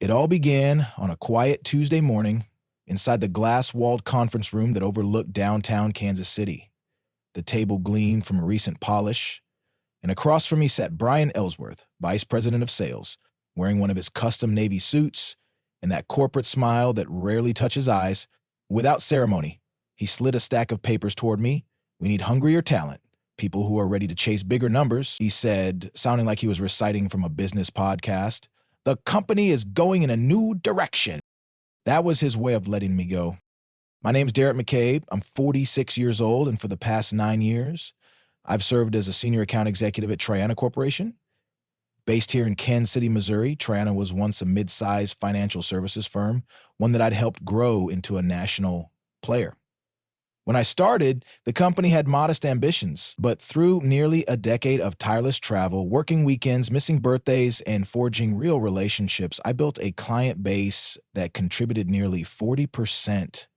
It all began on a quiet Tuesday morning inside the glass-walled conference room that overlooked downtown Kansas City. The table gleamed from a recent polish, and across from me sat Brian Ellsworth, vice president of sales, wearing one of his custom navy suits and that corporate smile that rarely touches eyes. Without ceremony, he slid a stack of papers toward me. "We need hungrier talent, people who are ready to chase bigger numbers," he said, sounding like he was reciting from a business podcast. "The company is going in a new direction." That was his way of letting me go. My name's Darren McCabe. I'm 46 years old, and for the past 9 years, I've served as a senior account executive at Triana Corporation. Based here in Kansas City, Missouri, Triana was once a mid-sized financial services firm, one that I'd helped grow into a national player. When I started, the company had modest ambitions, but through nearly a decade of tireless travel, working weekends, missing birthdays, and forging real relationships, I built a client base that contributed nearly 40%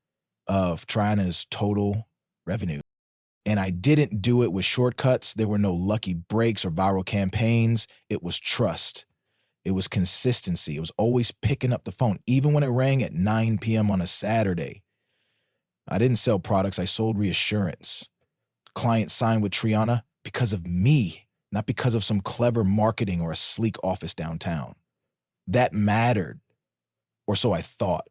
of Triana's total revenue. And I didn't do it with shortcuts. There were no lucky breaks or viral campaigns. It was trust. It was consistency. It was always picking up the phone, even when it rang at 9 p.m. on a Saturday. I didn't sell products. I sold reassurance. Clients signed with Triana because of me, not because of some clever marketing or a sleek office downtown. That mattered, or so I thought.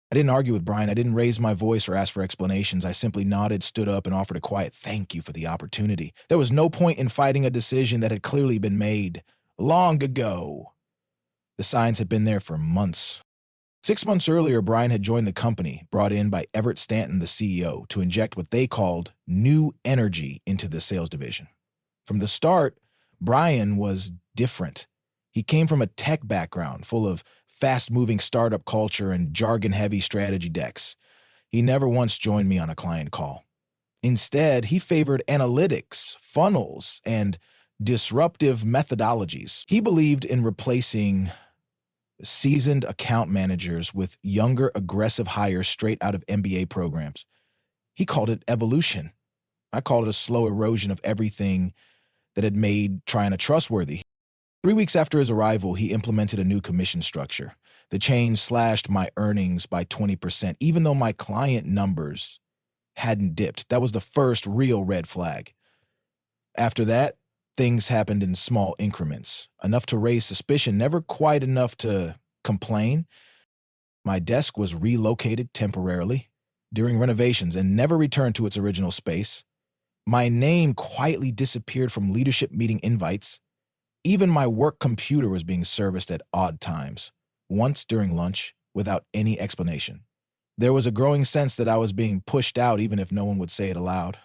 I didn't argue with Brian. I didn't raise my voice or ask for explanations. I simply nodded, stood up, and offered a quiet thank you for the opportunity. There was no point in fighting a decision that had clearly been made long ago. The signs had been there for months. 6 months earlier, Brian had joined the company, brought in by Everett Stanton, the CEO, to inject what they called new energy into the sales division. From the start, Brian was different. He came from a tech background full of fast-moving startup culture and jargon-heavy strategy decks. He never once joined me on a client call. Instead, he favored analytics, funnels, and disruptive methodologies. He believed in replacing seasoned account managers with younger, aggressive hires straight out of MBA programs. He called it evolution. I called it a slow erosion of everything that had made Triana trustworthy. 3 weeks after his arrival, he implemented a new commission structure. The change slashed my earnings by 20%, even though my client numbers hadn't dipped. That was the first real red flag. After that, things happened in small increments, enough to raise suspicion, never quite enough to complain. My desk was relocated temporarily during renovations and never returned to its original space. My name quietly disappeared from leadership meeting invites. Even my work computer was being serviced at odd times, once during lunch, without any explanation. There was a growing sense that I was being pushed out even if no one would say it aloud.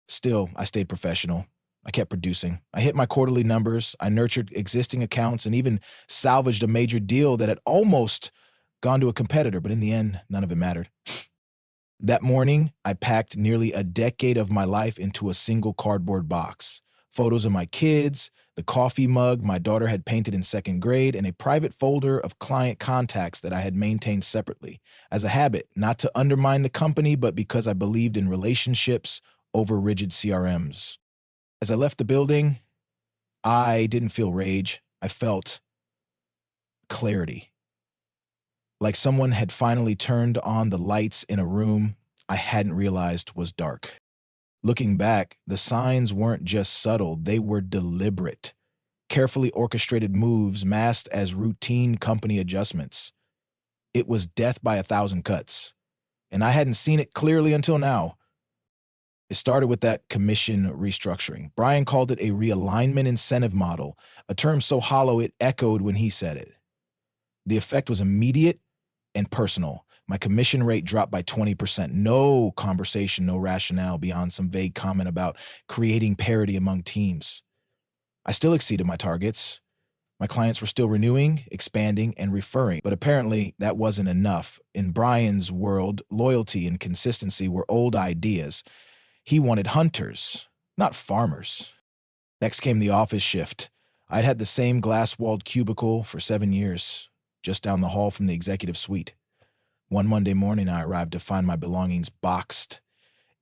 Still, I stayed professional. I kept producing. I hit my quarterly numbers. I nurtured existing accounts and even salvaged a major deal that had almost gone to a competitor, but in the end, none of it mattered. That morning, I packed nearly a decade of my life into a single cardboard box. Photos of my kids, the coffee mug my daughter had painted in 2nd grade, and a private folder of client contacts that I had maintained separately, as a habit, not to undermine the company, but because I believed in relationships over rigid CRMs. As I left the building, I didn't feel rage. I felt clarity. Like someone had finally turned on the lights in a room I hadn't realized was dark. Looking back, the signs weren't just subtle, they were deliberate. Carefully orchestrated moves masked as routine company adjustments. It was death by 1,000 cuts, and I hadn't seen it clearly until now. It started with that commission restructuring. Brian called it a realignment incentive model, a term so hollow it echoed when he said it. The effect was immediate and personal. My commission rate dropped by 20%. No conversation, no rationale beyond some vague comment about creating parity among teams. I still exceeded my targets. My clients were still renewing, expanding, and referring, but apparently that wasn't enough. In Brian's world, loyalty and consistency were old ideas. He wanted hunters, not farmers. Next came the office shift. I'd had the same glass-walled cubicle for 7 years, just down the hall from the executive suite. One Monday morning, I arrived to find my belongings boxed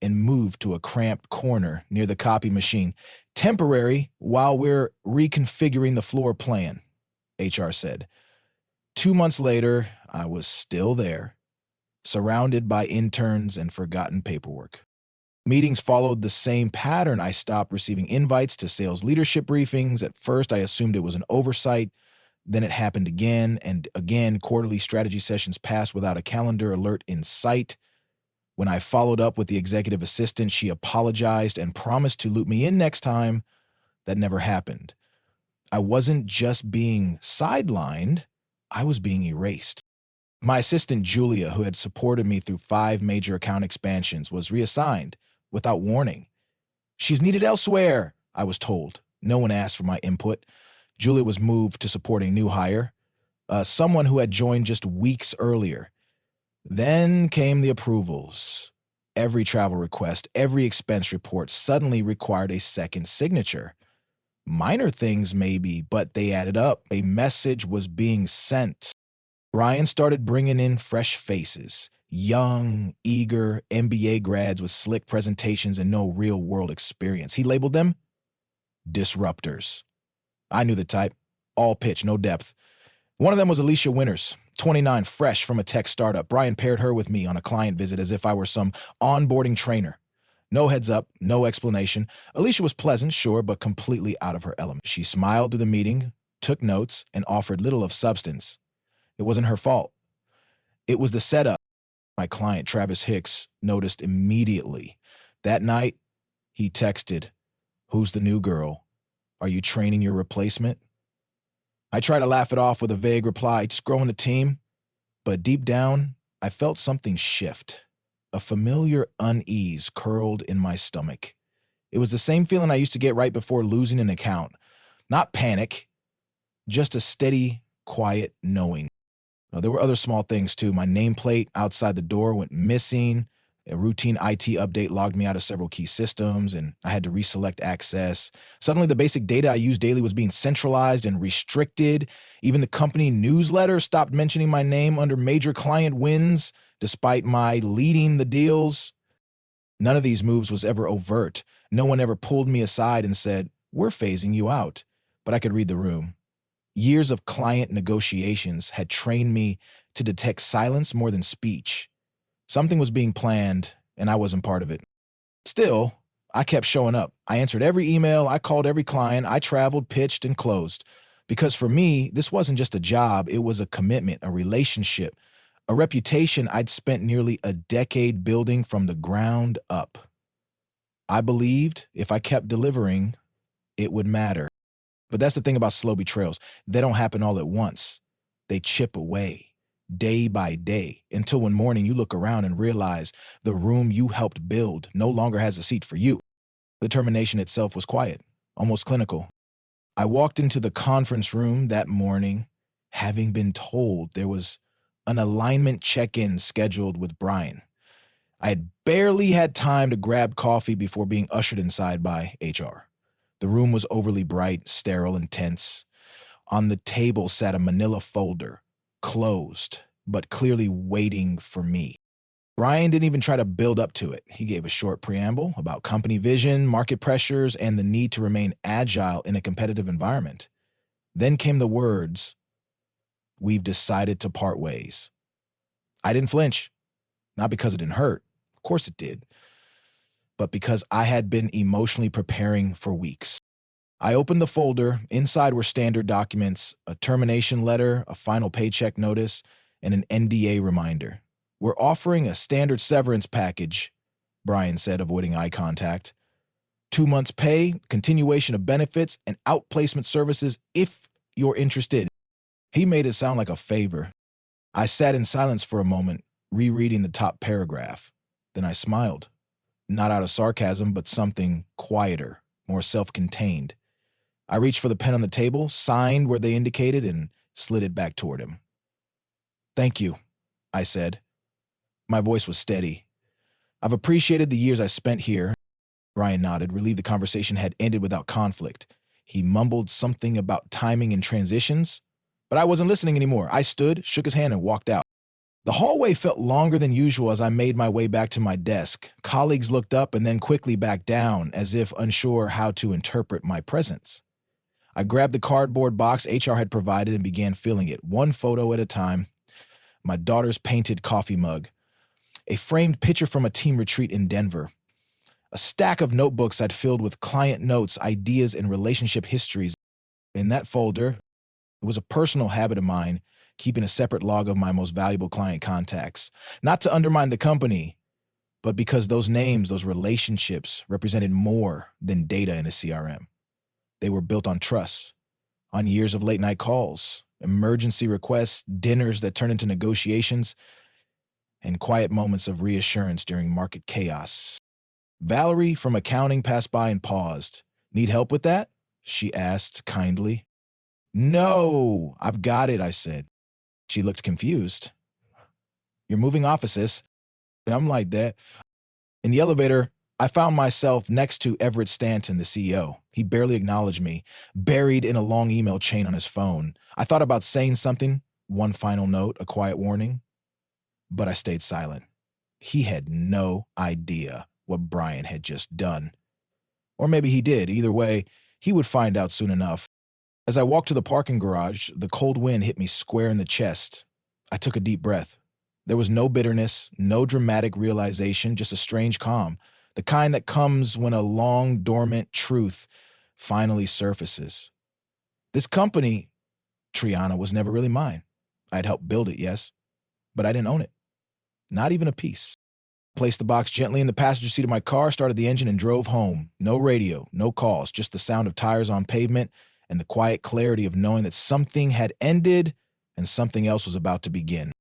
and moved to a cramped corner near the copy machine. Temporary while we're reconfiguring the floor plan, HR said. 2 months later, I was still there, surrounded by interns and forgotten paperwork. Meetings followed the same pattern. I stopped receiving invites to sales leadership briefings. At first, I assumed it was an oversight. Then it happened again and again. Quarterly strategy sessions passed without a calendar alert in sight. When I followed up with the executive assistant, she apologized and promised to loop me in next time. That never happened. I wasn't just being sidelined, I was being erased. My assistant, Julia, who had supported me through 5 major account expansions, was reassigned without warning. She's needed elsewhere, I was told. No one asked for my input. Julia was moved to support a new hire, someone who had joined just weeks earlier. Then came the approvals. Every travel request, every expense report suddenly required a second signature. Minor things maybe, but they added up. A message was being sent. Brian started bringing in fresh faces, young, eager MBA grads with slick presentations and no real-world experience. He labeled them disruptors. I knew the type. All pitch, no depth. One of them was Alicia Winters, 29, fresh from a tech startup. Brian paired her with me on a client visit as if I were some onboarding trainer. No heads up, no explanation. Alicia was pleasant, sure, but completely out of her element. She smiled through the meeting, took notes, and offered little of substance. It wasn't her fault. It was the setup. My client, Travis Hicks, noticed immediately. That night, he texted, "Who's the new girl? Are you training your replacement?" I tried to laugh it off with a vague reply, "Just growing the team." But deep down, I felt something shift. A familiar unease curled in my stomach. It was the same feeling I used to get right before losing an account. Not panic, just a steady, quiet knowing. Now, there were other small things too. My nameplate outside the door went missing. A routine IT update logged me out of several key systems, and I had to reselect access. Suddenly, the basic data I used daily was being centralized and restricted. Even the company newsletter stopped mentioning my name under major client wins, despite my leading the deals. None of these moves was ever overt. No one ever pulled me aside and said, "We're phasing you out." But I could read the room. Years of client negotiations had trained me to detect silence more than speech. Something was being planned, and I wasn't part of it. Still, I kept showing up. I answered every email, I called every client, I traveled, pitched, and closed. Because for me, this wasn't just a job, it was a commitment, a relationship, a reputation I'd spent nearly a decade building from the ground up. I believed if I kept delivering, it would matter. But that's the thing about slow betrayals. They don't happen all at once. They chip away, day by day, until one morning you look around and realize the room you helped build no longer has a seat for you. The termination itself was quiet, almost clinical. I walked into the conference room that morning, having been told there was an alignment check-in scheduled with Brian. I had barely had time to grab coffee before being ushered inside by HR. The room was overly bright, sterile, and tense. On the table sat a manila folder, closed, but clearly waiting for me. Brian didn't even try to build up to it. He gave a short preamble about company vision, market pressures, and the need to remain agile in a competitive environment. Then came the words, "We've decided to part ways." I didn't flinch, not because it didn't hurt. Of course it did. But because I had been emotionally preparing for weeks. I opened the folder. Inside were standard documents, a termination letter, a final paycheck notice, and an NDA reminder. "We're offering a standard severance package," Brian said, avoiding eye contact. 2 months pay, continuation of benefits, and outplacement services if you're interested. He made it sound like a favor. I sat in silence for a moment, rereading the top paragraph. Then I smiled. Not out of sarcasm, but something quieter, more self-contained. I reached for the pen on the table, signed where they indicated, and slid it back toward him. "Thank you," I said. My voice was steady. "I've appreciated the years I spent here." Brian nodded, relieved the conversation had ended without conflict. He mumbled something about timing and transitions, but I wasn't listening anymore. I stood, shook his hand, and walked out. The hallway felt longer than usual as I made my way back to my desk. Colleagues looked up and then quickly back down, as if unsure how to interpret my presence. I grabbed the cardboard box HR had provided and began filling it, one photo at a time. My daughter's painted coffee mug, a framed picture from a team retreat in Denver, a stack of notebooks I'd filled with client notes, ideas, and relationship histories. In that folder, it was a personal habit of mine, keeping a separate log of my most valuable client contacts. Not to undermine the company, but because those names, those relationships represented more than data in a CRM. They were built on trust, on years of late-night calls, emergency requests, dinners that turned into negotiations, and quiet moments of reassurance during market chaos. Valerie from accounting passed by and paused. "Need help with that?" she asked kindly. "No, I've got it," I said. She looked confused. "You're moving offices." I'm like that. In the elevator, I found myself next to Everett Stanton, the CEO. He barely acknowledged me, buried in a long email chain on his phone. I thought about saying something, one final note, a quiet warning, but I stayed silent. He had no idea what Brian had just done. Or maybe he did. Either way, he would find out soon enough. As I walked to the parking garage, the cold wind hit me square in the chest. I took a deep breath. There was no bitterness, no dramatic realization, just a strange calm, the kind that comes when a long dormant truth finally surfaces. This company, Triana, was never really mine. I'd helped build it, yes, but I didn't own it. Not even a piece. Placed the box gently in the passenger seat of my car, started the engine, and drove home. No radio, no calls, just the sound of tires on pavement and the quiet clarity of knowing that something had ended and something else was about to begin.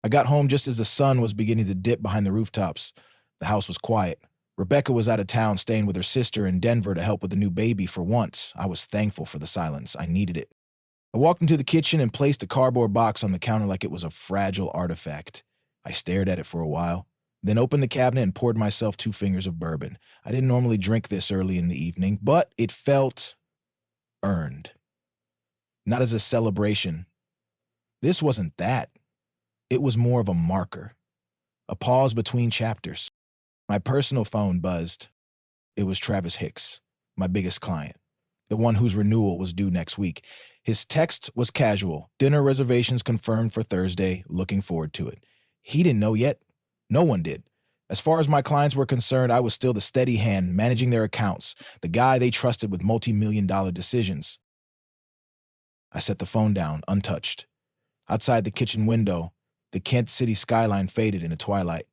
I got home just as the sun was beginning to dip behind the rooftops. The house was quiet. Rebecca was out of town staying with her sister in Denver to help with the new baby. For once, I was thankful for the silence. I needed it. I walked into the kitchen and placed a cardboard box on the counter like it was a fragile artifact. I stared at it for a while, then opened the cabinet and poured myself 2 fingers of bourbon. I didn't normally drink this early in the evening, but it felt earned. Not as a celebration. This wasn't that. It was more of a marker, a pause between chapters. My personal phone buzzed. It was Travis Hicks, my biggest client, the one whose renewal was due next week. His text was casual. "Dinner reservations confirmed for Thursday. Looking forward to it." He didn't know yet. No one did. As far as my clients were concerned, I was still the steady hand managing their accounts, the guy they trusted with multi-million-dollar decisions. I set the phone down, untouched. Outside the kitchen window, the Kent City skyline faded in the twilight.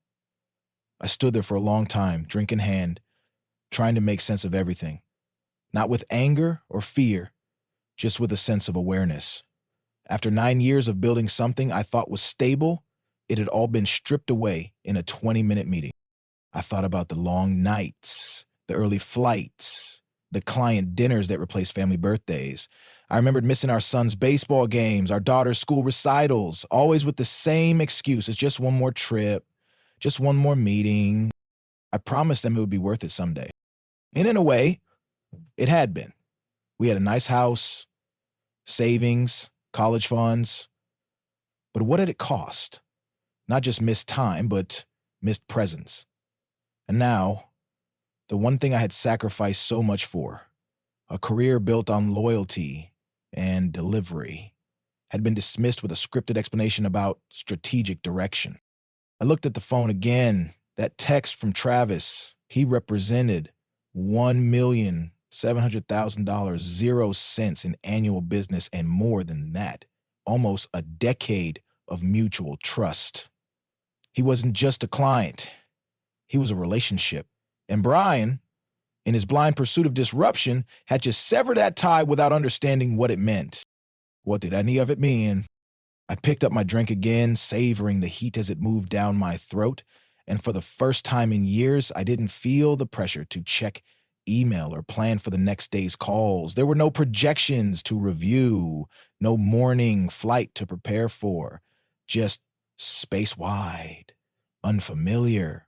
I stood there for a long time, drink in hand, trying to make sense of everything. Not with anger or fear, just with a sense of awareness. After 9 years of building something I thought was stable, it had all been stripped away in a 20-minute meeting. I thought about the long nights, the early flights, the client dinners that replaced family birthdays. I remembered missing our son's baseball games, our daughter's school recitals, always with the same excuse. It's just one more trip, just one more meeting. I promised them it would be worth it someday. And in a way, it had been. We had a nice house, savings, college funds. But what did it cost? Not just missed time, but missed presence. And now, the one thing I had sacrificed so much for, a career built on loyalty and delivery, had been dismissed with a scripted explanation about strategic direction. I looked at the phone again. That text from Travis, he represented $1,700,000, 0 cents in annual business, and more than that, almost a decade of mutual trust. He wasn't just a client. He was a relationship. And Brian, in his blind pursuit of disruption, had just severed that tie without understanding what it meant. What did any of it mean? I picked up my drink again, savoring the heat as it moved down my throat, and for the first time in years, I didn't feel the pressure to check email or plan for the next day's calls. There were no projections to review, no morning flight to prepare for, just space-wide, unfamiliar,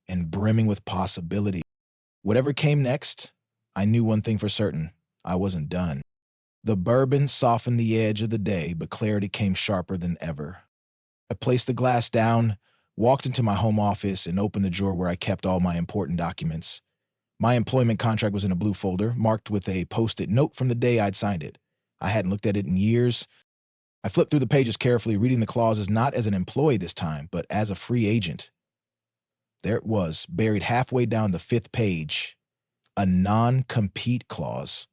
and brimming with possibility. Whatever came next, I knew one thing for certain. I wasn't done. The bourbon softened the edge of the day, but clarity came sharper than ever. I placed the glass down, walked into my home office, and opened the drawer where I kept all my important documents. My employment contract was in a blue folder, marked with a post-it note from the day I'd signed it. I hadn't looked at it in years. I flipped through the pages carefully, reading the clauses not as an employee this time, but as a free agent. There it was, buried halfway down the 5th page, a non-compete clause.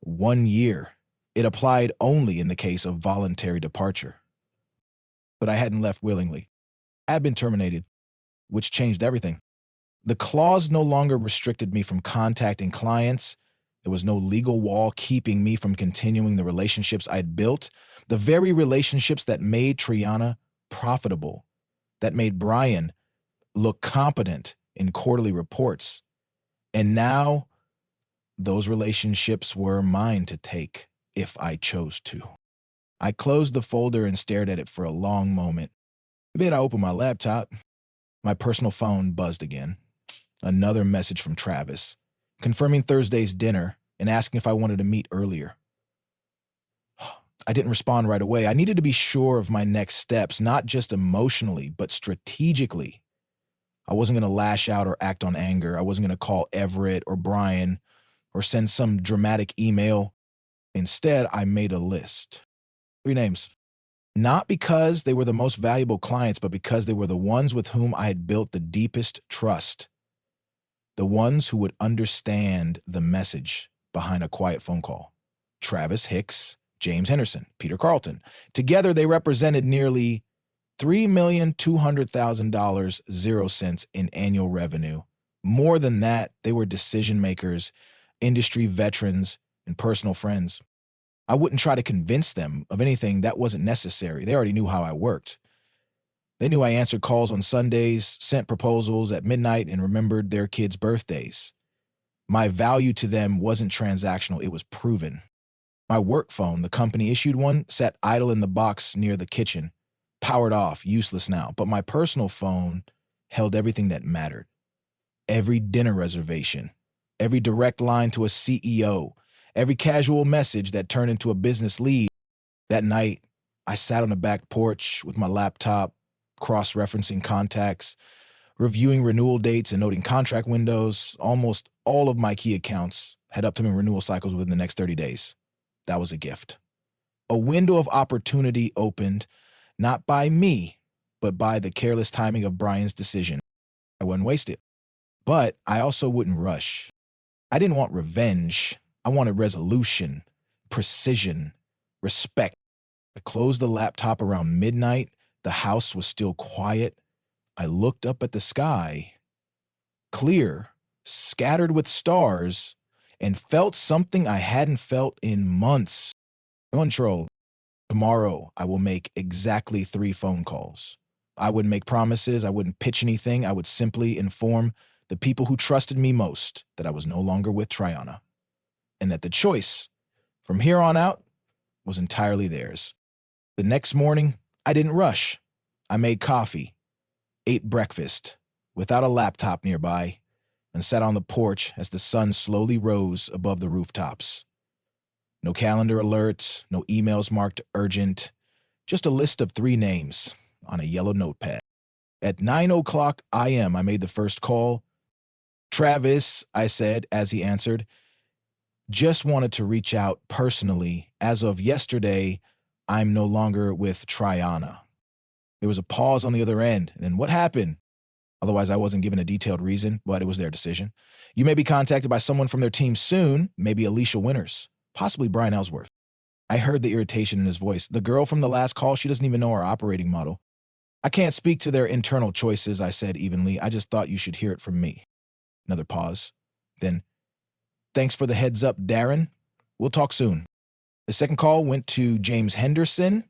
1 year. It applied only in the case of voluntary departure. But I hadn't left willingly. I had been terminated, which changed everything. The clause no longer restricted me from contacting clients. There was no legal wall keeping me from continuing the relationships I'd built, the very relationships that made Triana profitable, that made Brian look competent in quarterly reports. And now, those relationships were mine to take if I chose to. I closed the folder and stared at it for a long moment. Then I opened my laptop. My personal phone buzzed again. Another message from Travis, confirming Thursday's dinner and asking if I wanted to meet earlier. I didn't respond right away. I needed to be sure of my next steps, not just emotionally, but strategically. I wasn't going to lash out or act on anger. I wasn't going to call Everett or Brian or send some dramatic email. Instead, I made a list. 3 names. Not because they were the most valuable clients, but because they were the ones with whom I had built the deepest trust. The ones who would understand the message behind a quiet phone call. Travis Hicks, James Henderson, Peter Carlton. Together, they represented nearly $3,200,000, 0 cents in annual revenue. More than that, they were decision makers, industry veterans, and personal friends. I wouldn't try to convince them of anything that wasn't necessary. They already knew how I worked. They knew I answered calls on Sundays, sent proposals at midnight, and remembered their kids' birthdays. My value to them wasn't transactional, it was proven. My work phone, the company-issued one, sat idle in the box near the kitchen, powered off, useless now. But my personal phone held everything that mattered. Every dinner reservation, every direct line to a CEO, every casual message that turned into a business lead. That night, I sat on the back porch with my laptop, cross-referencing contacts, reviewing renewal dates and noting contract windows. Almost all of my key accounts had upcoming renewal cycles within the next 30 days. That was a gift. A window of opportunity opened, not by me, but by the careless timing of Brian's decision. I wouldn't waste it. But I also wouldn't rush. I didn't want revenge. I wanted resolution, precision, respect. I closed the laptop around midnight. The house was still quiet. I looked up at the sky, clear, scattered with stars, and felt something I hadn't felt in months. Control. Tomorrow, I will make exactly 3 phone calls. I wouldn't make promises. I wouldn't pitch anything. I would simply inform the people who trusted me most that I was no longer with Triana, and that the choice from here on out was entirely theirs. The next morning, I didn't rush. I made coffee, ate breakfast without a laptop nearby, and sat on the porch as the sun slowly rose above the rooftops. No calendar alerts, no emails marked urgent, just a list of 3 names on a yellow notepad. At 9:00 a.m., I made the first call. "Travis," I said as he answered, "just wanted to reach out personally. As of yesterday, I'm no longer with Triana." There was a pause on the other end, and then, "What happened?" Otherwise, I wasn't given a detailed reason, but it was their decision. "You may be contacted by someone from their team soon, maybe Alicia Winters, possibly Brian Ellsworth." I heard the irritation in his voice. "The girl from the last call, she doesn't even know our operating model." "I can't speak to their internal choices," I said evenly. "I just thought you should hear it from me." Another pause. Then, "Thanks for the heads up, Darren. We'll talk soon." The second call went to James Henderson.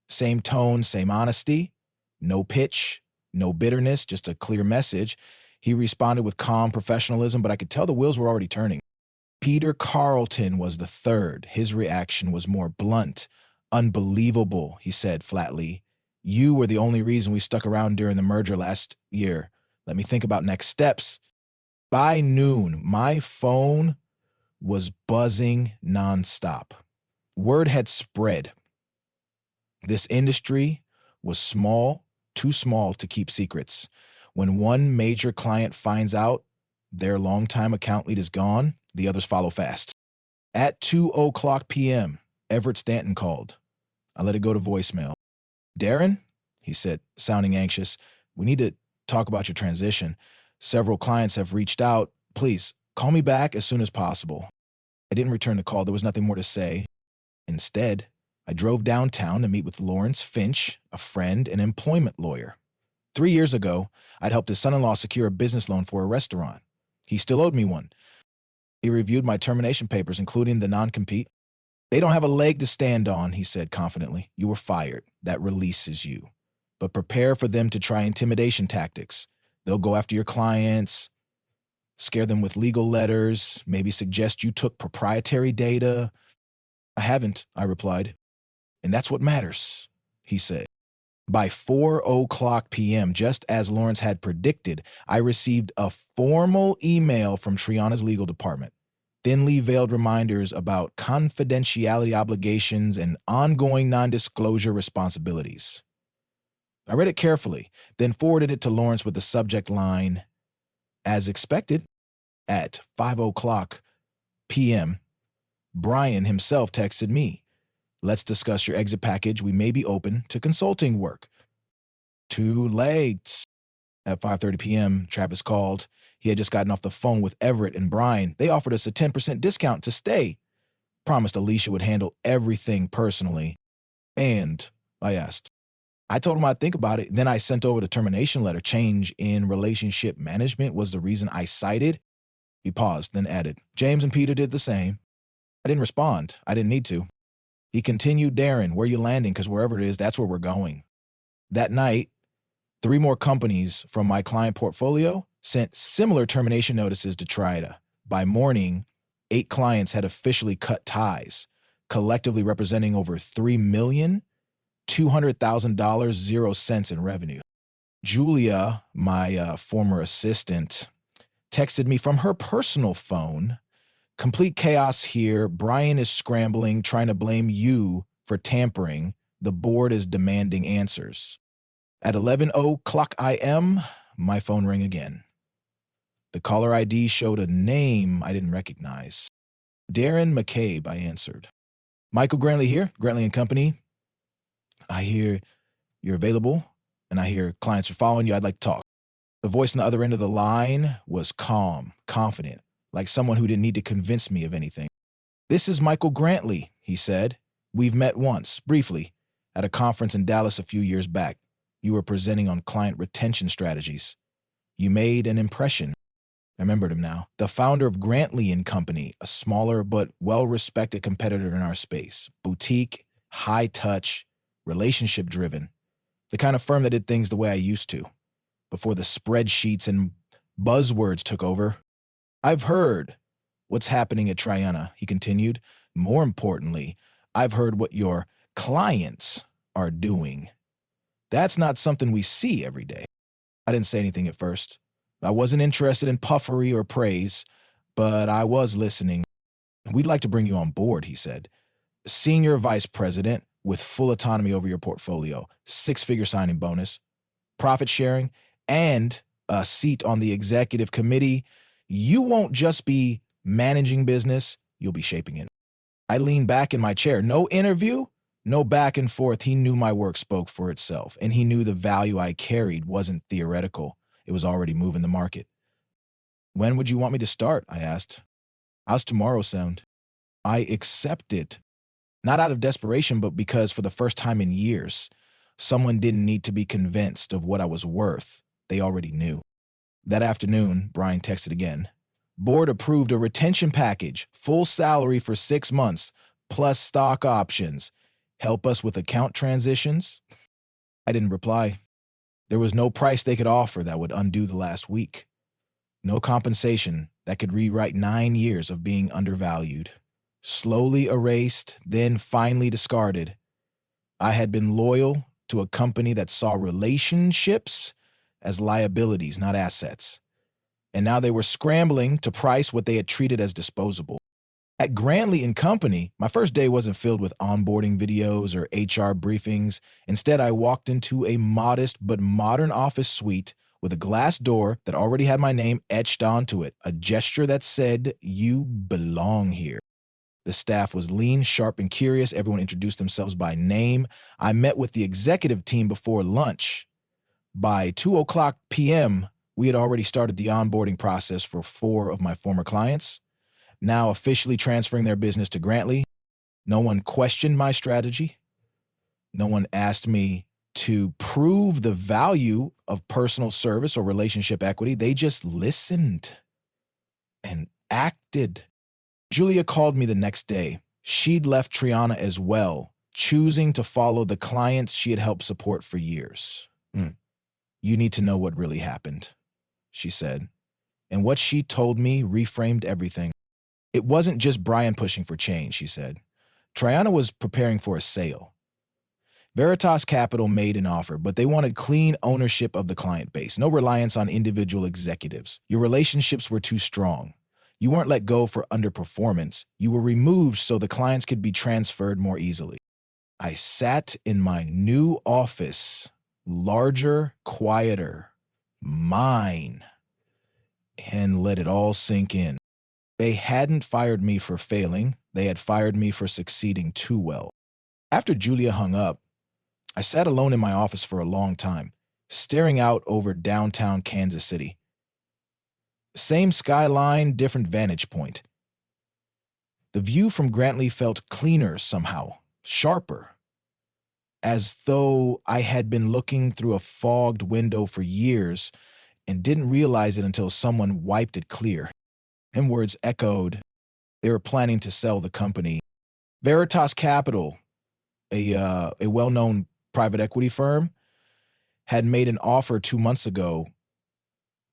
Same tone, same honesty. No pitch, no bitterness, just a clear message. He responded with calm professionalism, but I could tell the wheels were already turning. Peter Carlton was the third. His reaction was more blunt. "Unbelievable," he said flatly. "You were the only reason we stuck around during the merger last year. Let me think about next steps." By noon, my phone was buzzing nonstop. Word had spread. This industry was small, too small to keep secrets. When one major client finds out, Their longtime account lead is gone. The others follow fast. At 2:00 p.m., Everett Stanton called. I let it go to voicemail. Darren, he said, sounding anxious, we need to talk about your transition. Several clients have reached out. Please, call me back as soon as possible. I didn't return the call. There was nothing more to say. Instead, I drove downtown to meet with Lawrence Finch, a friend and employment lawyer. 3 years ago, I'd helped his son-in-law secure a business loan for a restaurant. He still owed me one. He reviewed my termination papers, including the non-compete. They don't have a leg to stand on, he said confidently. You were fired. That releases you. But prepare for them to try intimidation tactics. They'll go after your clients, scare them with legal letters, maybe suggest you took proprietary data. I haven't, I replied. And that's what matters, he said. By 4:00 p.m., just as Lawrence had predicted, I received a formal email from Triana's legal department. Thinly veiled reminders about confidentiality obligations and ongoing non-disclosure responsibilities. I read it carefully, then forwarded it to Lawrence with the subject line, as expected. At 5:00 p.m., Brian himself texted me. Let's discuss your exit package. We may be open to consulting work. Too late. At 5:30 p.m., Travis called. He had just gotten off the phone with Everett and Brian. They offered us a 10% discount to stay. Promised Alicia would handle everything personally. And I asked. I told him I'd think about it. Then I sent over the termination letter. Change in relationship management was the reason I cited. He paused, then added, James and Peter did the same. I didn't respond. I didn't need to. He continued, Darren, where you landing? Because wherever it is, that's where we're going. That night, 3 more companies from my client portfolio sent similar termination notices to Trida. By morning, 8 clients had officially cut ties, collectively representing over $3,200,000, 0 cents in revenue. Julia, my former assistant, texted me from her personal phone. Complete chaos here. Brian is scrambling, trying to blame you for tampering. The board is demanding answers. At 11:00 a.m., my phone rang again. The caller ID showed a name I didn't recognize. Darren McCabe, I answered. Michael Grantley here, Grantley & Company. I hear you're available, and I hear clients are following you. I'd like to talk. The voice on the other end of the line was calm, confident, like someone who didn't need to convince me of anything. This is Michael Grantley, he said. We've met once, briefly, at a conference in Dallas a few years back. You were presenting on client retention strategies. You made an impression. I remembered him now. The founder of Grantley & Company, a smaller but well-respected competitor in our space. Boutique, high-touch, relationship-driven. The kind of firm that did things the way I used to, before the spreadsheets and buzzwords took over. I've heard what's happening at Triana, he continued. More importantly, I've heard what your clients are doing. That's not something we see every day. I didn't say anything at first. I wasn't interested in puffery or praise, but I was listening. We'd like to bring you on board, he said. Senior vice president with full autonomy over your portfolio, 6-figure signing bonus, profit sharing, and a seat on the executive committee. You won't just be managing business, you'll be shaping it. I leaned back in my chair. No interview, no back and forth. He knew my work spoke for itself, and he knew the value I carried wasn't theoretical. It was already moving the market. When would you want me to start? I asked. How's tomorrow sound? I accepted. Not out of desperation, but because for the first time in years, someone didn't need to be convinced of what I was worth. They already knew. That afternoon, Brian texted again. Board approved a retention package, full salary for 6 months, plus stock options. Help us with account transitions? I didn't reply. There was no price they could offer that would undo the last week. No compensation that could rewrite 9 years of being undervalued. Slowly erased, then finally discarded. I had been loyal to a company that saw relationships as liabilities, not assets. And now they were scrambling to price what they had treated as disposable. At Grantley & Company, my first day wasn't filled with onboarding videos or HR briefings. Instead, I walked into a modest but modern office suite with a glass door that already had my name etched onto it, a gesture that said, "You belong here." The staff was lean, sharp, and curious. Everyone introduced themselves by name. I met with the executive team before lunch. By 2 o'clock p.m., we had already started the onboarding process for 4 of my former clients, now officially transferring their business to Grantley. No one questioned my strategy. No one asked me to prove the value of personal service or relationship equity. They just listened and acted. Julia called me the next day. She'd left Triana as well, choosing to follow the clients she had helped support for years. "You need to know what really happened," she said. And what she told me reframed everything. "It wasn't just Brian pushing for change," she said. "Triana was preparing for a sale. Veritas Capital made an offer, but they wanted clean ownership of the client base, no reliance on individual executives. Your relationships were too strong. You weren't let go for underperformance. You were removed so the clients could be transferred more easily." I sat in my new office, larger, quieter, mine, and let it all sink in. They hadn't fired me for failing. They had fired me for succeeding too well. After Julia hung up, I sat alone in my office for a long time, staring out over downtown Kansas City. Same skyline, different vantage point. The view from Grantley felt cleaner somehow, sharper, as though I had been looking through a fogged window for years and didn't realize it until someone wiped it clear. And words echoed. They were planning to sell the company. Veritas Capital, a well-known private equity firm, had made an offer 2 months ago,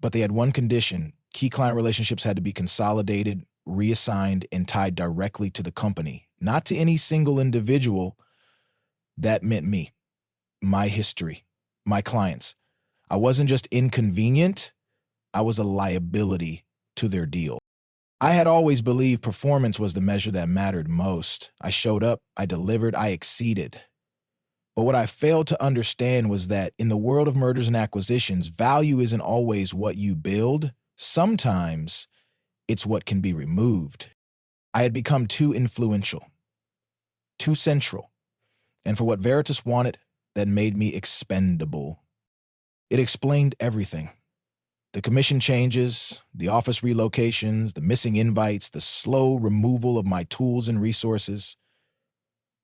but they had one condition. Key client relationships had to be consolidated, reassigned, and tied directly to the company, not to any single individual. That meant me, my history, my clients. I wasn't just inconvenient, I was a liability to their deal. I had always believed performance was the measure that mattered most. I showed up, I delivered, I exceeded. But what I failed to understand was that in the world of mergers and acquisitions, value isn't always what you build. Sometimes it's what can be removed. I had become too influential, too central, and for what Veritas wanted, that made me expendable. It explained everything. The commission changes, the office relocations, the missing invites, the slow removal of my tools and resources.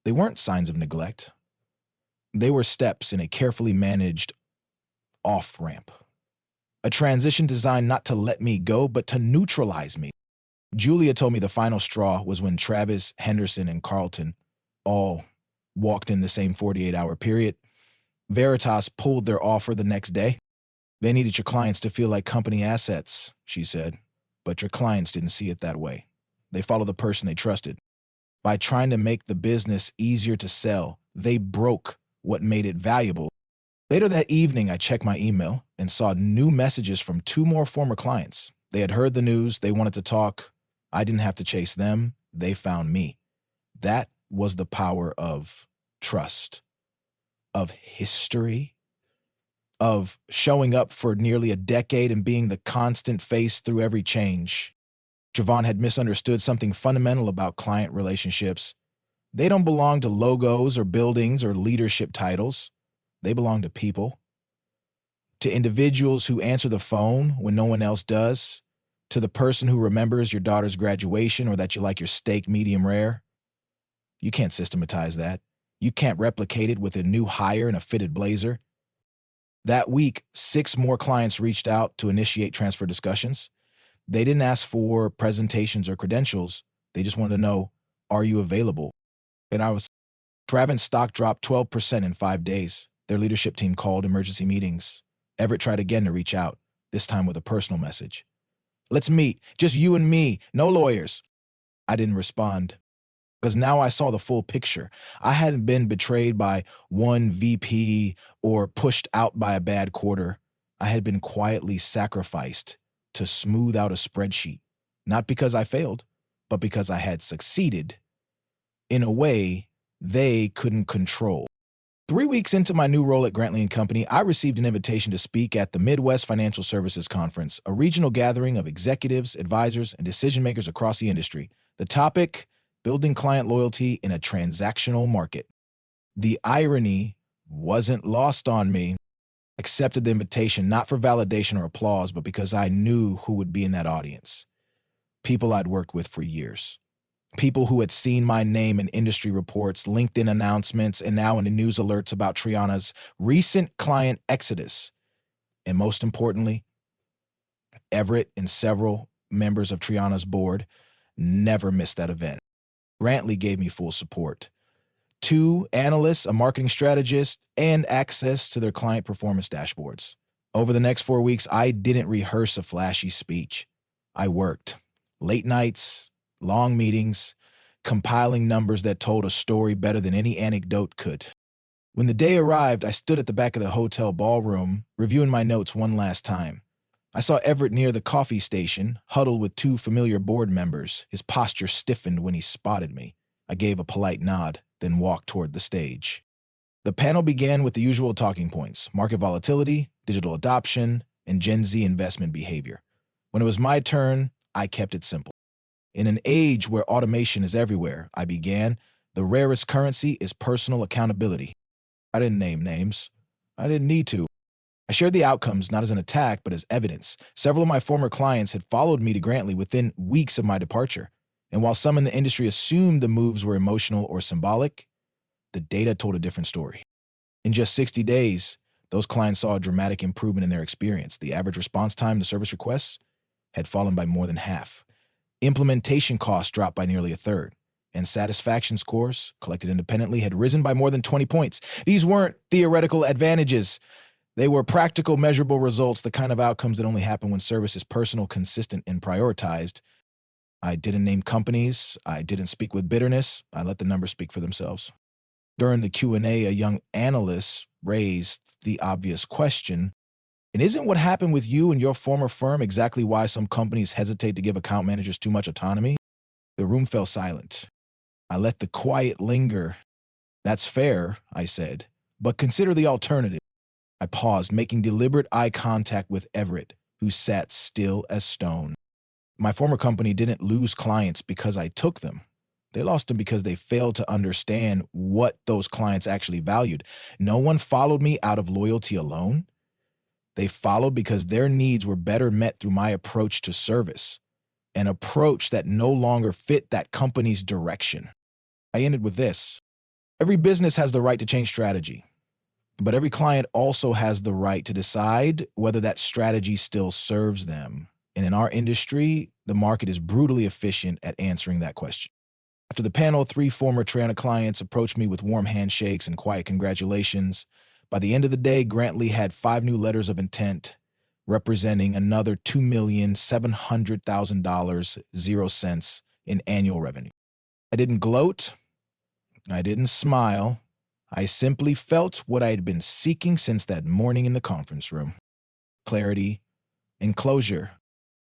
They weren't signs of neglect. They were steps in a carefully managed off-ramp. A transition designed not to let me go, but to neutralize me. Julia told me the final straw was when Travis, Henderson, and Carlton all walked in the same 48-hour period. Veritas pulled their offer the next day. "They needed your clients to feel like company assets," she said, "but your clients didn't see it that way. They followed the person they trusted. By trying to make the business easier to sell, they broke what made it valuable." Later that evening, I checked my email and saw new messages from 2 more former clients. They had heard the news, they wanted to talk. I didn't have to chase them, they found me. That was the power of trust, of history, of showing up for nearly a decade and being the constant face through every change. Javon had misunderstood something fundamental about client relationships. They don't belong to logos or buildings or leadership titles. They belong to people, to individuals who answer the phone when no one else does, to the person who remembers your daughter's graduation or that you like your steak medium rare. You can't systematize that. You can't replicate it with a new hire and a fitted blazer. That week, 6 more clients reached out to initiate transfer discussions. They didn't ask for presentations or credentials. They just wanted to know, are you available? And Travin's stock dropped 12% in 5 days. Their leadership team called emergency meetings. Everett tried again to reach out, this time with a personal message. "Let's meet, just you and me, no lawyers." I didn't respond, because now I saw the full picture. I hadn't been betrayed by one VP or pushed out by a bad quarter. I had been quietly sacrificed to smooth out a spreadsheet, not because I failed, but because I had succeeded in a way they couldn't control. 3 weeks into my new role at Grantley & Company, I received an invitation to speak at the Midwest Financial Services Conference, a regional gathering of executives, advisors, and decision-makers across the industry. The topic, building client loyalty in a transactional market. The irony wasn't lost on me. I accepted the invitation not for validation or applause, but because I knew who would be in that audience. People I'd worked with for years. People who had seen my name in industry reports, LinkedIn announcements, and now in the news alerts about Triana's recent client exodus. And most importantly, Everett and several members of Triana's board never missed that event. Grantley gave me full support. 2 analysts, a marketing strategist, and access to their client performance dashboards. Over the next 4 weeks, I didn't rehearse a flashy speech. I worked. Late nights, long meetings, compiling numbers that told a story better than any anecdote could. When the day arrived, I stood at the back of the hotel ballroom, reviewing my notes one last time. I saw Everett near the coffee station, huddled with 2 familiar board members. His posture stiffened when he spotted me. I gave a polite nod, then walked toward the stage. The panel began with the usual talking points: market volatility, digital adoption, and Gen Z investment behavior. When it was my turn, I kept it simple. In an age where automation is everywhere, I began, the rarest currency is personal accountability. I didn't name names. I didn't need to. I shared the outcomes not as an attack, but as evidence. Several of my former clients had followed me to Grantley within weeks of my departure. And while some in the industry assumed the moves were emotional or symbolic, the data told a different story. In just 60 days, those clients saw a dramatic improvement in their experience. The average response time to service requests had fallen by more than half. Implementation costs dropped by nearly a third, and satisfaction scores, collected independently, had risen by more than 20 points. These weren't theoretical advantages. They were practical, measurable results, the kind of outcomes that only happen when service is personal, consistent, and prioritized. I didn't name companies. I didn't speak with bitterness. I let the numbers speak for themselves. During the Q&A, a young analyst raised the obvious question, and isn't what happened with you and your former firm exactly why some companies hesitate to give account managers too much autonomy? The room fell silent. I let the quiet linger. That's fair, I said, but consider the alternative. I paused, making deliberate eye contact with Everett, who sat still as stone. My former company didn't lose clients because I took them. They lost them because they failed to understand what those clients actually valued. No one followed me out of loyalty alone. They followed because their needs were better met through my approach to service, an approach that no longer fit that company's direction. I ended with this. Every business has the right to change strategy, but every client also has the right to decide whether that strategy still serves them. And in our industry, the market is brutally efficient at answering that question. After the panel, 3 former Triana clients approached me with warm handshakes and quiet congratulations. By the end of the day, Grantley had 5 new letters of intent, representing another $2,700,000, 0 cents in annual revenue. I didn't gloat. I didn't smile. I simply felt what I had been seeking since that morning in the conference room: clarity and closure.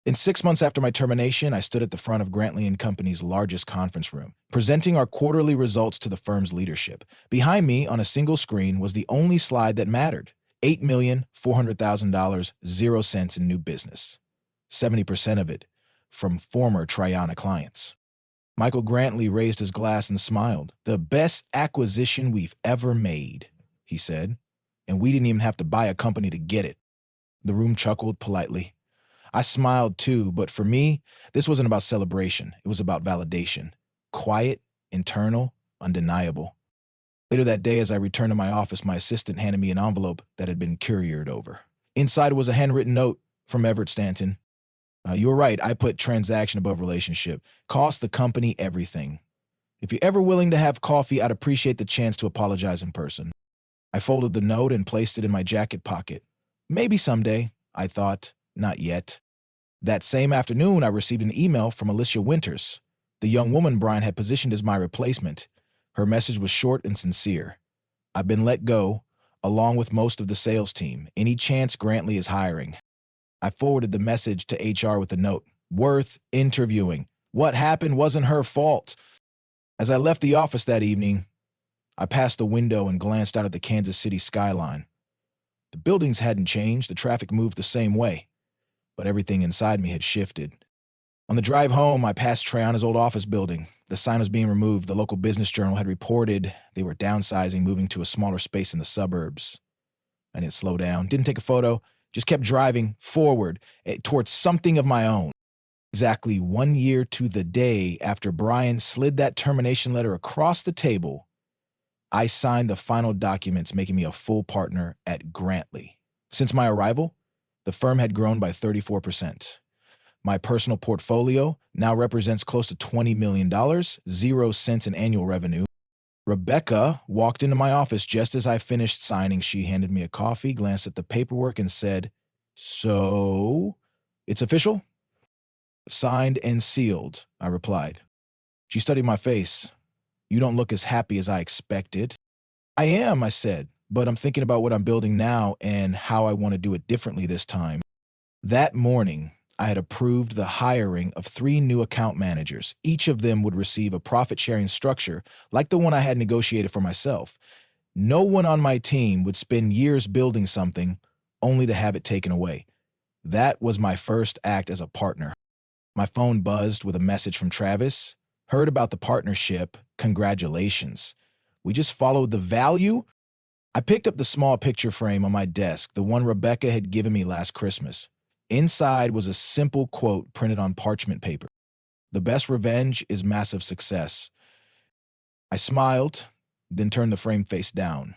In 6 months after my termination, I stood at the front of Grantley & Company's largest conference room, presenting our quarterly results to the firm's leadership. Behind me, on a single screen, was the only slide that mattered: $8,400,000, 0 cents in new business. 70% of it from former Triana clients. Michael Grantley raised his glass and smiled. "The best acquisition we've ever made," he said, "and we didn't even have to buy a company to get it." The room chuckled politely. I smiled too, but for me, this wasn't about celebration. It was about validation. Quiet, internal, undeniable. Later that day, as I returned to my office, my assistant handed me an envelope that had been couriered over. Inside was a handwritten note from Everett Stanton. "You were right. I put transaction above relationship. Cost the company everything. If you're ever willing to have coffee, I'd appreciate the chance to apologize in person." I folded the note and placed it in my jacket pocket. Maybe someday, I thought. Not yet. That same afternoon, I received an email from Alicia Winters, the young woman Brian had positioned as my replacement. Her message was short and sincere. "I've been let go, along with most of the sales team. Any chance Grantley is hiring?" I forwarded the message to HR with a note: "Worth interviewing. What happened wasn't her fault." As I left the office that evening, I passed the window and glanced out at the Kansas City skyline. The buildings hadn't changed, the traffic moved the same way, but everything inside me had shifted. On the drive home, I passed Treyana's old office building. The sign was being removed. The local business journal had reported they were downsizing, moving to a smaller space in the suburbs. I didn't slow down, didn't take a photo, just kept driving forward towards something of my own. Exactly 1 year to the day after Brian slid that termination letter across the table, I signed the final documents making me a full partner at Grantley. Since my arrival, the firm had grown by 34%. My personal portfolio now represents close to $20 million, 0 cents in annual revenue. Rebecca walked into my office just as I finished signing. She handed me a coffee, glanced at the paperwork, and said, "So, it's official?" "Signed and sealed," I replied. She studied my face. "You don't look as happy as I expected." "I am," I said, "but I'm thinking about what I'm building now and how I want to do it differently this time." That morning, I had approved the hiring of 3 new account managers. Each of them would receive a profit-sharing structure like the one I had negotiated for myself. No one on my team would spend years building something only to have it taken away. That was my first act as a partner. My phone buzzed with a message from Travis. "Heard about the partnership. Congratulations. We just followed the value." I picked up the small picture frame on my desk, the one Rebecca had given me last Christmas. Inside was a simple quote printed on parchment paper. "The best revenge is massive success." I smiled, then turned the frame face down.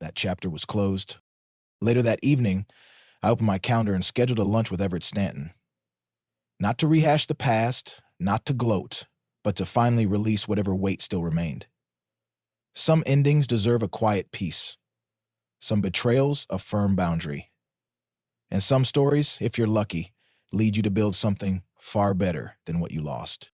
That chapter was closed. Later that evening, I opened my calendar and scheduled a lunch with Everett Stanton. Not to rehash the past, not to gloat, but to finally release whatever weight still remained. Some endings deserve a quiet peace. Some betrayals a firm boundary. And some stories, if you're lucky, lead you to build something far better than what you lost.